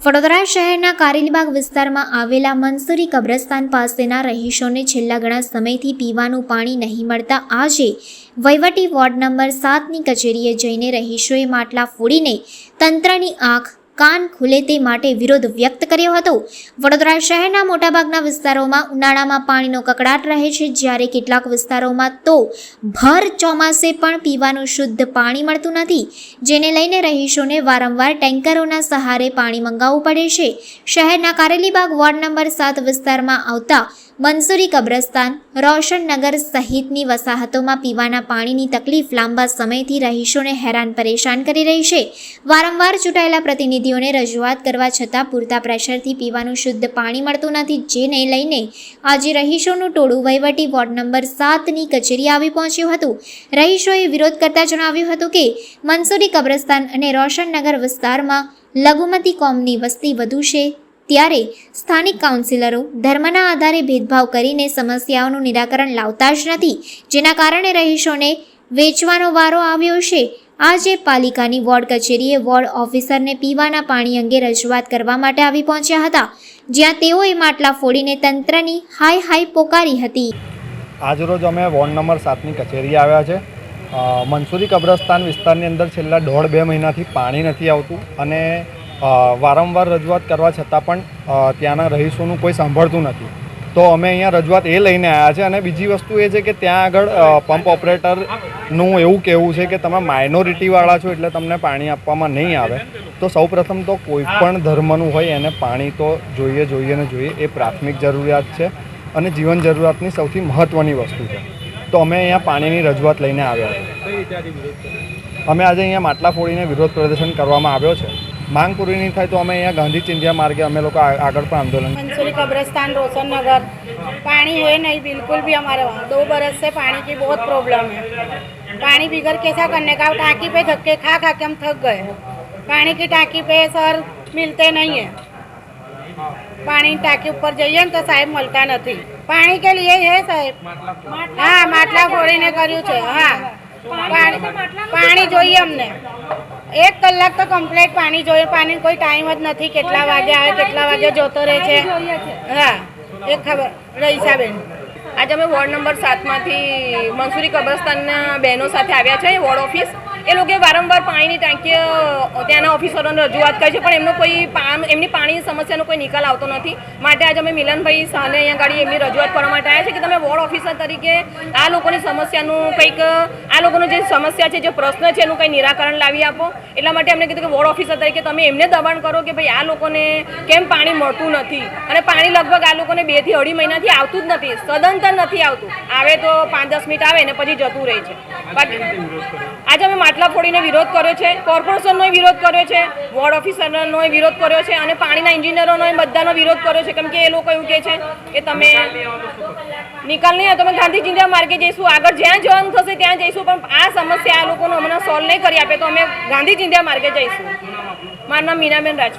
વડોદરા શહેરના કારેલીબાગ વિસ્તારમાં આવેલા મંસૂરી કબ્રસ્તાન પાસેના રહીશોને છેલ્લા ઘણા સમયથી પીવાનું પાણી નહીં મળતા આજે વહીવટી વોર્ડ નંબર 7ની કચેરીએ જઈને રહીશોએ માટલા ફોડીને તંત્રની આંખ કાન ખુલે તે માટે વિરોધ વ્યક્ત કર્યો હતો। વડોદરા શહેરના મોટાભાગના વિસ્તારોમાં ઉનાળામાં પાણીનો કકડાટ રહે છે, જ્યારે કેટલાક વિસ્તારોમાં તો ભર ચોમાસે પણ પીવાનું શુદ્ધ પાણી મળતું નથી, જેને લઈને રહીશોને વારંવાર ટેન્કરોના સહારે પાણી મંગાવવું પડે છે। શહેરના કારેલીબાગ વોર્ડ નંબર 7 વિસ્તારમાં આવતા મંસૂરી કબ્રસ્તાન, રોશનનગર સહિતની વસાહતોમાં પીવાના પાણીની તકલીફ લાંબા સમયથી રહીશોને હેરાન પરેશાન કરી રહી છે। વારંવાર ચૂંટાયેલા પ્રતિનિધિઓને રજૂઆત કરવા છતાં પૂરતા પ્રેશરથી પીવાનું શુદ્ધ પાણી મળતું નથી, જેને લઈને આજે રહીશોનું ટોળું વહીવટી વોર્ડ નંબર 7ની કચેરી આવી પહોંચ્યું હતું। રહીશોએ વિરોધ કરતા જણાવ્યું હતું કે મંસૂરી કબ્રસ્તાન અને રોશનનગર વિસ્તારમાં લઘુમતી કોમની વસ્તી વધુ છે, ત્યારે સ્થાનિક કાઉન્સિલરો ધર્મના આધારે ભેદભાવ કરીને સમસ્યાઓનું નિરાકરણ લાવતા જ નથી, જેના કારણે રહીશોને વેચવાનો વારો આવ્યો છે। આજે પાલિકાની વોર્ડ કચેરીએ વોર્ડ ઓફિસરને પીવાના પાણી અંગે રજૂઆત કરવા માટે આવી પહોંચ્યા હતા, જ્યાં તેઓએ માટલા ફોડીને તંત્રની હાય હાય પોકારી હતી। આજરોજ અમે વોર્ડ નંબર 7ની કચેરી આવ્યા છે। મંસૂરી કબ્રસ્તાન વિસ્તારની અંદર છેલ્લા 1.5-2 મહિનાથી પાણી નથી આવતું અને વારંવાર રજૂઆત કરવા છતાં પણ ત્યાંના રહીશોનું કોઈ સાંભળતું નથી, તો અમે અહીંયા રજૂઆત એ લઈને આવ્યા છે। અને બીજી વસ્તુ એ છે કે ત્યાં આગળ પંપ ઓપરેટરનું એવું કહેવું છે કે તમે માઇનોરિટીવાળા છો એટલે તમને પાણી આપવામાં નહીં આવે। તો સૌપ્રથમ તો કોઈ પણ ધર્મનું હોય એને પાણી તો જોઈએ એ પ્રાથમિક જરૂરિયાત છે અને જીવન જરૂરિયાતની સૌથી મહત્ત્વની વસ્તુ છે। તો અમે અહીંયા પાણીની રજૂઆત લઈને આવ્યા છે। અમે આજે અહીંયા માટલા ફોડીને વિરોધ પ્રદર્શન કરવામાં આવ્યો છે। मांग पूरी नहीं થાય तो અમે यहाँ गांधी चिंधिया मार्गे અમે લોકો આગળ પણ आंदोलन। मंसूरी कब्रिस्तान, रोशननगर पानी है नहीं बिल्कुल भी हमारे वहाँ। 2 बरस से पानी की बहुत प्रॉब्लम है। पानी बिगड़ कैसा करने का, टाँकी पे धक्के खा के हम थक गए। पानी की टाँकी पे सर मिलते नहीं है। पानी टाँकी ऊपर जाइए तो साहेब मिलता नहीं। पानी के लिए है साहेब, हाँ માટલા ફોડીને કર્યું છે। हाँ पानी જોઈએ અમને 1 કલાક તો કમ્પ્લીટ પાણી જોઈએ। પાણી કોઈ ટાઈમ જ નથી, કેટલા વાગે આવે કેટલા વાગે જોતો રહે છે। હા એ ખબર રહીસાબેન। આજે અમે વોર્ડ નંબર 7માંથી મંસૂરી કબ્રસ્તાનના બહેનો સાથે આવ્યા છે વોર્ડ ઓફિસ। એ લોકોએ વારંવાર પાણીની ટાંકી ત્યાંના ઓફિસરોને રજૂઆત કરી છે, પણ એમની પાણીની સમસ્યાનો કોઈ નિકાલ આવતો નથી। માટે આજે અમે મિલનભાઈ શાહને અહીંયા ગાડી એમની રજૂઆત કરવા માટે આવ્યા છે કે તમે વોર્ડ ઓફિસર તરીકે આ લોકોની સમસ્યાનું કંઈક, આ લોકોનો જે સમસ્યા છે, જે પ્રશ્ન છે એનું કંઈ નિરાકરણ લાવી આપો। એટલા માટે અમને કીધું કે વોર્ડ ઓફિસર તરીકે તમે એમને દબાણ કરો કે ભાઈ આ લોકોને કેમ પાણી મળતું નથી, અને પાણી લગભગ આ લોકોને 2 થી 2.5 મહિનાથી આવતું જ નથી, સદંતર નથી આવતું। આવે તો 5-10 મિનિટ આવે ને પછી જતું રહે છે। આજે અમે માટલા ફોડીને વિરોધ કર્યો છે, કોર્પોરેશનનો વિરોધ કર્યો છે, વોર્ડ ઓફિસરનો વિરોધ કર્યો છે અને પાણીના એન્જિનિયરોનો બધાનો વિરોધ કર્યો છે, કેમ કે એ લોકો એવું કહે છે કે તમે નિકાલ નહીં આવે તો અમે ગાંધી ચિંધિયા માર્ગે જઈશું, આગળ જ્યાં જવાનું થશે ત્યાં જઈશું, પણ આ સમસ્યા આ લોકોનો હમણાં સોલ્વ નહીં કરી આપે તો અમે ગાંધી ચિંધિયા માર્ગે જઈશું। મારું નામ મીનાબેન રાજપૂત।